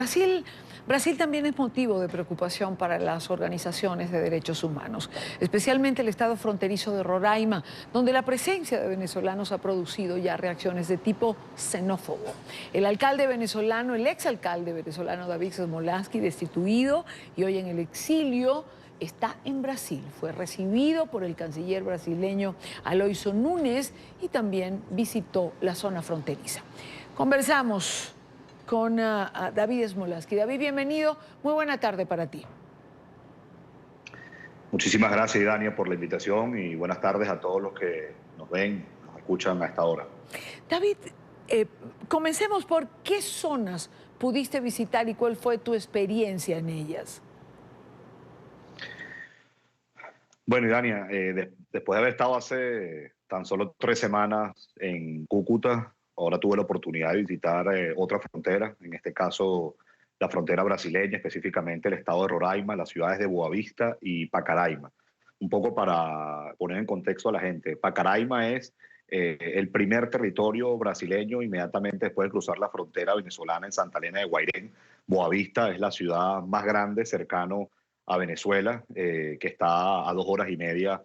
Brasil, Brasil también es motivo de preocupación para las organizaciones de derechos humanos, especialmente el estado fronterizo de Roraima, donde la presencia de venezolanos ha producido ya reacciones de tipo xenófobo. El alcalde venezolano, el exalcalde venezolano David Smolansky, destituido y hoy en el exilio, está en Brasil. Fue recibido por el canciller brasileño Aloysio Nunes y también visitó la zona fronteriza. Conversamos con David Smolansky. David, bienvenido. Muy buena tarde para ti. Muchísimas gracias, Dania, por la invitación y buenas tardes a todos los que nos ven, nos escuchan a esta hora. David, comencemos por qué zonas pudiste visitar y cuál fue tu experiencia en ellas. Bueno, y Dania, después de haber estado hace tan solo 3 semanas en Cúcuta, ahora tuve la oportunidad de visitar otra frontera, en este caso la frontera brasileña, específicamente el estado de Roraima, las ciudades de Boavista y Pacaraima. Un poco para poner en contexto a la gente, Pacaraima es el primer territorio brasileño inmediatamente después de cruzar la frontera venezolana en Santa Elena de Guairén. Boavista es la ciudad más grande cercano a Venezuela, que está a 2 horas y media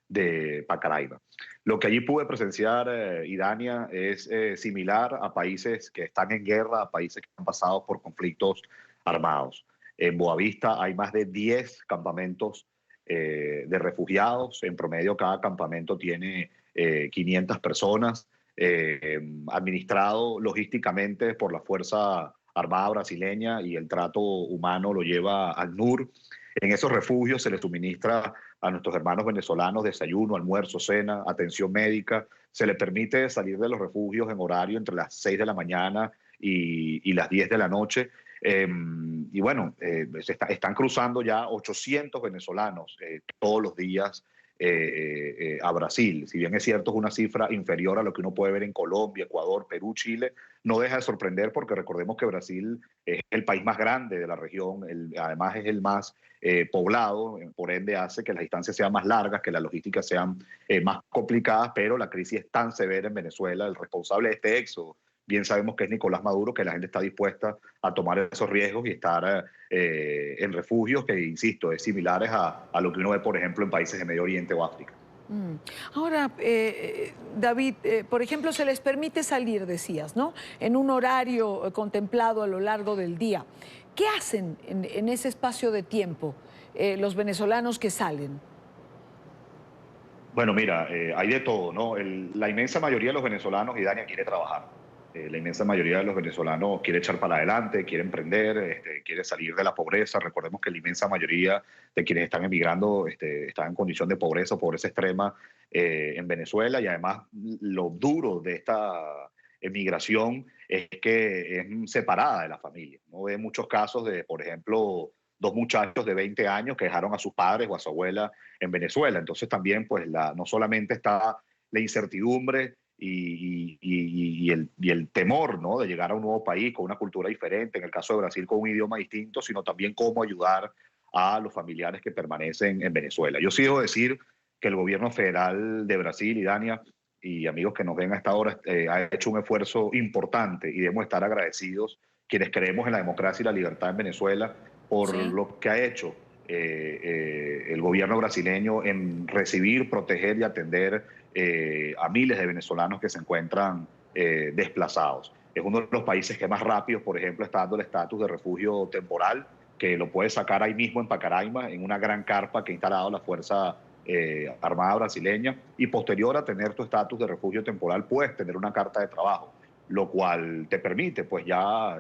de Pacaraima. Lo que allí pude presenciar, Idania, es similar a países que están en guerra, a países que han pasado por conflictos armados. En Boavista hay más de 10 campamentos de refugiados. En promedio, cada campamento tiene 500 personas, administrado logísticamente por la Fuerza Armada brasileña, y el trato humano lo lleva al NUR. En esos refugios se les suministra a nuestros hermanos venezolanos desayuno, almuerzo, cena, atención médica. Se les permite salir de los refugios en horario entre las 6 de la mañana y las 10 de la noche. Y bueno, están cruzando ya 800 venezolanos todos los días a Brasil. Si bien es cierto, es una cifra inferior a lo que uno puede ver en Colombia, Ecuador, Perú, Chile, no deja de sorprender porque recordemos que Brasil es el país más grande de la región, además es el más poblado, por ende hace que las distancias sean más largas, que las logísticas sean más complicadas, pero la crisis es tan severa en Venezuela, el responsable de este éxodo, bien sabemos que es Nicolás Maduro, que la gente está dispuesta a tomar esos riesgos y estar en refugios que, insisto, es similares a lo que uno ve, por ejemplo, en países de Medio Oriente o África. Ahora, David, por ejemplo, se les permite salir, decías, ¿no? En un horario contemplado a lo largo del día. ¿Qué hacen en ese espacio de tiempo los venezolanos que salen? Bueno, mira, hay de todo, ¿no? La inmensa mayoría de los venezolanos, y Dania, quiere trabajar. La inmensa mayoría de los venezolanos quiere echar para adelante, quiere emprender, quiere salir de la pobreza. Recordemos que la inmensa mayoría de quienes están emigrando están en condición de pobreza o pobreza extrema en Venezuela, y además lo duro de esta emigración es que es separada de la familia, ¿no? Hay muchos casos de, por ejemplo, dos muchachos de 20 años que dejaron a sus padres o a su abuela en Venezuela. Entonces también pues no solamente está la incertidumbre y el temor, ¿no?, de llegar a un nuevo país con una cultura diferente, en el caso de Brasil con un idioma distinto, sino también cómo ayudar a los familiares que permanecen en Venezuela. Yo sí debo decir que el gobierno federal de Brasil, y Dania, y amigos que nos ven a esta hora, ha hecho un esfuerzo importante y debemos estar agradecidos quienes creemos en la democracia y la libertad en Venezuela por Sí. lo que ha hecho el gobierno brasileño en recibir, proteger y atender a miles de venezolanos que se encuentran desplazados. Es uno de los países que más rápido, por ejemplo, está dando el estatus de refugio temporal, que lo puede sacar ahí mismo en Pacaraima, en una gran carpa que ha instalado la Fuerza Armada brasileña, y posterior a tener tu estatus de refugio temporal puedes tener una carta de trabajo, lo cual te permite pues ya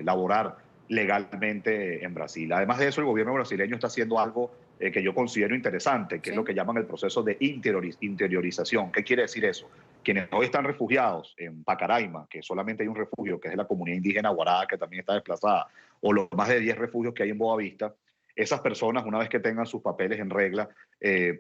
laborar legalmente en Brasil. Además de eso, el gobierno brasileño está haciendo algo que yo considero interesante, que es lo Sí. que llaman el proceso de interiorización. ¿Qué quiere decir eso? Quienes hoy están refugiados en Pacaraima, que solamente hay un refugio, que es de la comunidad indígena Guará, que también está desplazada, o los más de 10 refugios que hay en Boavista, esas personas, una vez que tengan sus papeles en regla,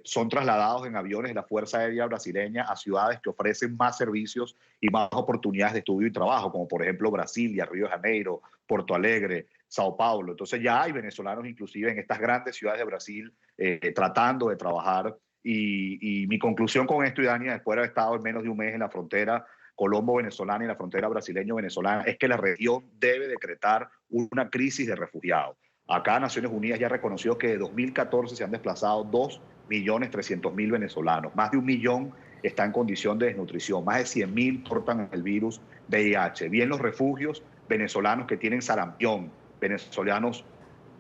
son trasladados en aviones de la Fuerza Aérea Brasileña a ciudades que ofrecen más servicios y más oportunidades de estudio y trabajo, como por ejemplo Brasilia, Río de Janeiro, Porto Alegre, Sao Paulo. Entonces ya hay venezolanos inclusive en estas grandes ciudades de Brasil tratando de trabajar. Y mi conclusión con esto, Dania, después de haber estado en menos de un mes en la frontera, colombo-venezolana y la frontera brasileño-venezolana, es que la región debe decretar una crisis de refugiados. Acá Naciones Unidas ya reconoció que de 2014 se han desplazado 2.300.000 venezolanos. Más de 1 millón está en condición de desnutrición. Más de 100.000 portan el virus VIH. Bien los refugios venezolanos que tienen sarampión, venezolanos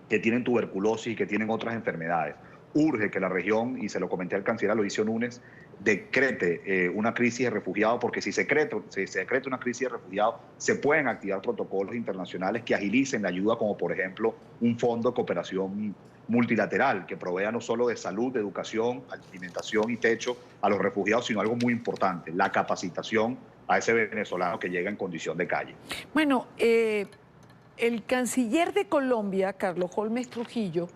que tienen tuberculosis y que tienen otras enfermedades. Urge que la región, y se lo comenté al canciller Aloysio Núñez, decrete una crisis de refugiados, porque si se decreta una crisis de refugiados, se pueden activar protocolos internacionales que agilicen la ayuda, como por ejemplo un fondo de cooperación multilateral que provea no solo de salud, de educación, alimentación y techo a los refugiados, sino algo muy importante, la capacitación a ese venezolano que llega en condición de calle. Bueno, el canciller de Colombia, Carlos Holmes Trujillo,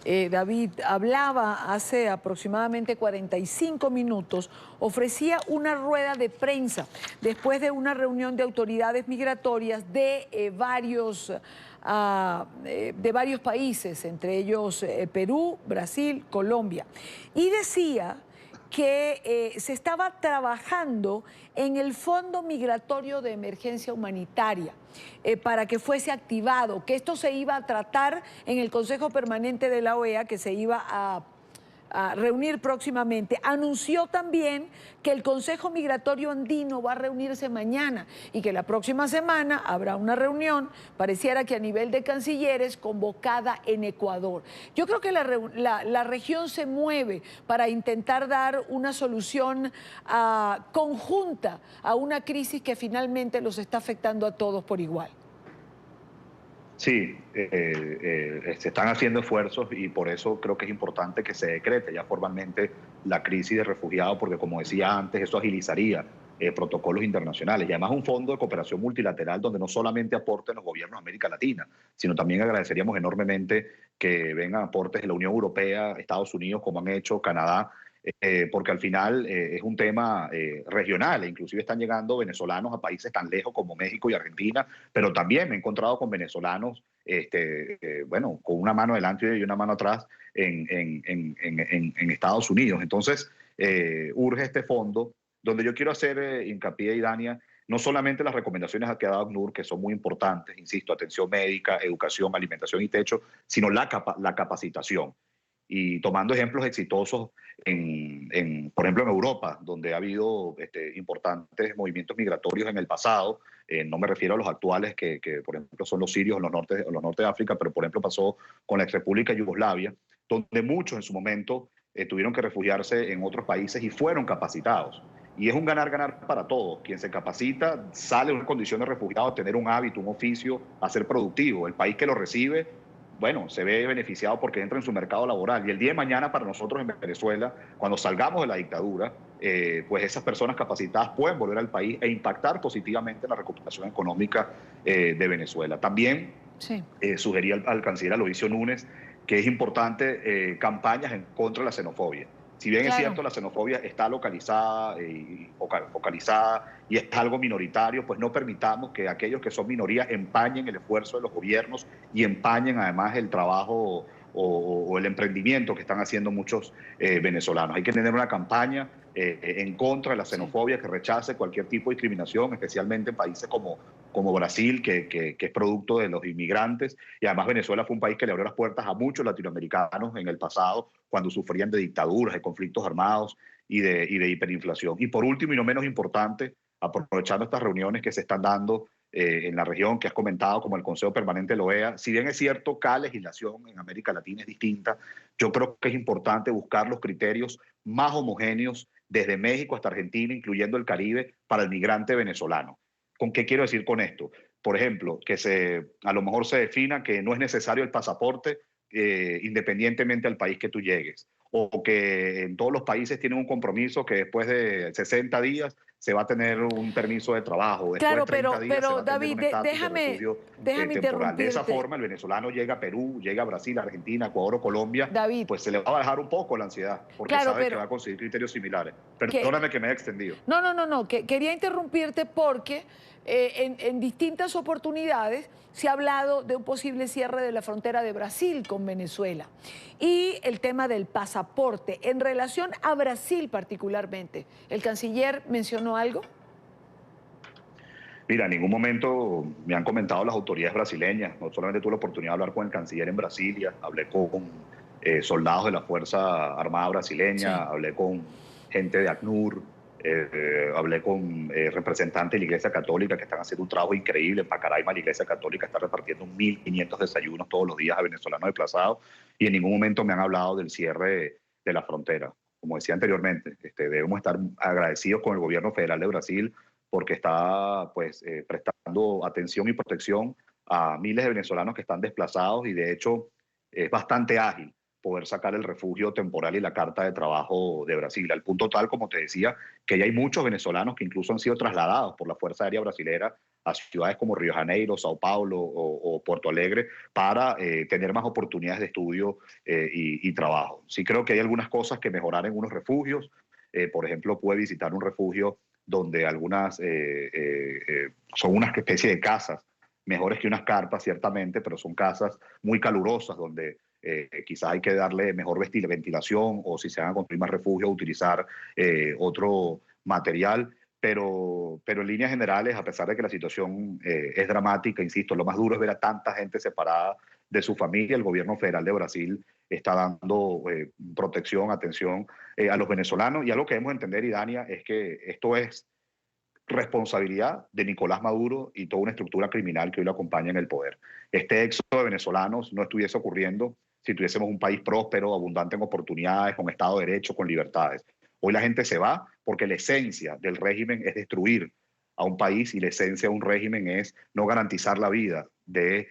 David, hablaba hace aproximadamente 45 minutos, ofrecía una rueda de prensa después de una reunión de autoridades migratorias de varios países, entre ellos Perú, Brasil, Colombia, y decía que se estaba trabajando en el Fondo Migratorio de Emergencia Humanitaria para que fuese activado, que esto se iba a tratar en el Consejo Permanente de la OEA, que se iba a reunir próximamente. Anunció también que el Consejo Migratorio Andino va a reunirse mañana y que la próxima semana habrá una reunión, pareciera que a nivel de cancilleres, convocada en Ecuador. Yo creo que la región se mueve para intentar dar una solución conjunta a una crisis que finalmente los está afectando a todos por igual. Sí, se están haciendo esfuerzos y por eso creo que es importante que se decrete ya formalmente la crisis de refugiados, porque como decía antes, eso agilizaría protocolos internacionales y además un fondo de cooperación multilateral donde no solamente aporten los gobiernos de América Latina, sino también agradeceríamos enormemente que vengan aportes de la Unión Europea, Estados Unidos, como han hecho Canadá, porque al final es un tema regional e inclusive están llegando venezolanos a países tan lejos como México y Argentina, pero también me he encontrado con venezolanos, bueno, con una mano adelante y una mano atrás en Estados Unidos. Entonces, urge este fondo, donde yo quiero hacer hincapié, Idania, no solamente las recomendaciones que ha dado ACNUR, que son muy importantes, insisto, atención médica, educación, alimentación y techo, sino la capacitación. Y tomando ejemplos exitosos por ejemplo, en Europa, donde ha habido importantes movimientos migratorios en el pasado, no me refiero a los actuales, que por ejemplo son los sirios en los norte de África, pero por ejemplo pasó con la exrepública Yugoslavia, donde muchos en su momento tuvieron que refugiarse en otros países y fueron capacitados. Y es un ganar-ganar para todos. Quien se capacita sale en una condición de refugiado a tener un hábito, un oficio, a ser productivo. El país que lo recibe, bueno, se ve beneficiado porque entra en su mercado laboral. Y el día de mañana para nosotros en Venezuela, cuando salgamos de la dictadura, pues esas personas capacitadas pueden volver al país e impactar positivamente en la recuperación económica de Venezuela. También sí. Sugerí al canciller Aloysio Núñez que es importante campañas en contra de la xenofobia. Si bien es cierto, la xenofobia está localizada y focalizada y es algo minoritario, pues no permitamos que aquellos que son minorías empañen el esfuerzo de los gobiernos y empañen además el trabajo o el emprendimiento que están haciendo muchos venezolanos. Hay que tener una campaña en contra de la xenofobia que rechace cualquier tipo de discriminación, especialmente en países como Brasil, que es producto de los inmigrantes. Y además Venezuela fue un país que le abrió las puertas a muchos latinoamericanos en el pasado cuando sufrían de dictaduras, de conflictos armados y de hiperinflación. Y por último, y no menos importante, aprovechando estas reuniones que se están dando en la región que has comentado, como el Consejo Permanente de la OEA, si bien es cierto, cada legislación en América Latina es distinta, yo creo que es importante buscar los criterios más homogéneos desde México hasta Argentina, incluyendo el Caribe, para el migrante venezolano. ¿Con qué quiero decir con esto? Por ejemplo, que a lo mejor se defina que no es necesario el pasaporte independientemente del país que tú llegues, o que en todos los países tienen un compromiso que después de 60 días se va a tener un permiso de trabajo. Claro, pero David, déjame interrumpirte. De esa forma, el venezolano llega a Perú, llega a Brasil, Argentina, Ecuador o Colombia, David, pues se le va a bajar un poco la ansiedad, porque sabe que va a conseguir criterios similares. Perdóname que me haya extendido. No, quería interrumpirte porque en distintas oportunidades se ha hablado de un posible cierre de la frontera de Brasil con Venezuela y el tema del pasaporte. En relación a Brasil particularmente, ¿el canciller mencionó algo? Mira, en ningún momento me han comentado las autoridades brasileñas. No solamente tuve la oportunidad de hablar con el canciller en Brasilia, hablé con soldados de la Fuerza Armada brasileña, Sí. hablé con gente de ACNUR, hablé con representantes de la Iglesia Católica que están haciendo un trabajo increíble. En Pacaraima la Iglesia Católica está repartiendo 1.500 desayunos todos los días a venezolanos desplazados y en ningún momento me han hablado del cierre de la frontera. Como decía anteriormente, debemos estar agradecidos con el gobierno federal de Brasil porque está pues, prestando atención y protección a miles de venezolanos que están desplazados y de hecho es bastante ágil poder sacar el refugio temporal y la carta de trabajo de Brasil, al punto tal, como te decía, que ya hay muchos venezolanos que incluso han sido trasladados por la Fuerza Aérea Brasilera a ciudades como Río de Janeiro, Sao Paulo o Puerto Alegre para tener más oportunidades de estudio y trabajo. Sí creo que hay algunas cosas que mejorar en unos refugios. Por ejemplo, puede visitar un refugio donde algunas son una especie de casas, mejores que unas carpas ciertamente, pero son casas muy calurosas donde quizás hay que darle mejor ventilación o si se van a construir más refugios, utilizar otro material. Pero en líneas generales, a pesar de que la situación es dramática, insisto, lo más duro es ver a tanta gente separada de su familia. El gobierno federal de Brasil está dando protección, atención a los venezolanos. Y algo que debemos entender, Idania, es que esto es responsabilidad de Nicolás Maduro y toda una estructura criminal que hoy lo acompaña en el poder. Este éxodo de venezolanos no estuviese ocurriendo si tuviésemos un país próspero, abundante en oportunidades, con Estado de Derecho, con libertades. Hoy la gente se va porque la esencia del régimen es destruir a un país y la esencia de un régimen es no garantizar la vida de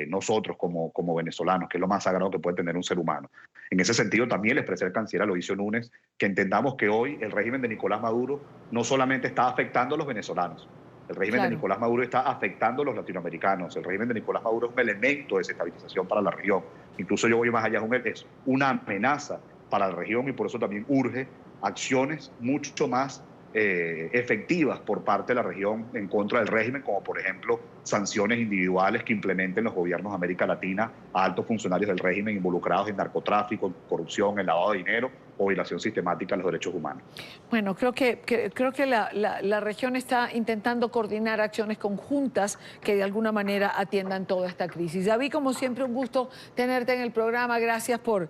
nosotros como venezolanos, que es lo más sagrado que puede tener un ser humano. En ese sentido, también le expresé al canciller Aloysio Núñez que entendamos que hoy el régimen de Nicolás Maduro no solamente está afectando a los venezolanos, el régimen de Claro. Nicolás Maduro está afectando a los latinoamericanos, el régimen de Nicolás Maduro es un elemento de desestabilización para la región, incluso yo voy más allá, es una amenaza para la región y por eso también urge acciones mucho más efectivas por parte de la región en contra del régimen, como por ejemplo sanciones individuales que implementen los gobiernos de América Latina a altos funcionarios del régimen involucrados en narcotráfico, corrupción, en lavado de dinero o violación sistemática de los derechos humanos. Bueno, creo que la región está intentando coordinar acciones conjuntas que de alguna manera atiendan toda esta crisis. David, como siempre, un gusto tenerte en el programa. Gracias por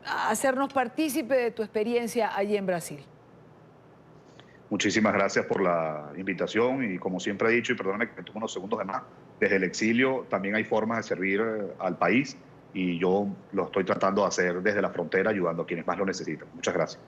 hacernos partícipe de tu experiencia allí en Brasil. Muchísimas gracias por la invitación y como siempre he dicho, y perdóname que me tomo unos segundos de más, desde el exilio también hay formas de servir al país y yo lo estoy tratando de hacer desde la frontera ayudando a quienes más lo necesitan. Muchas gracias.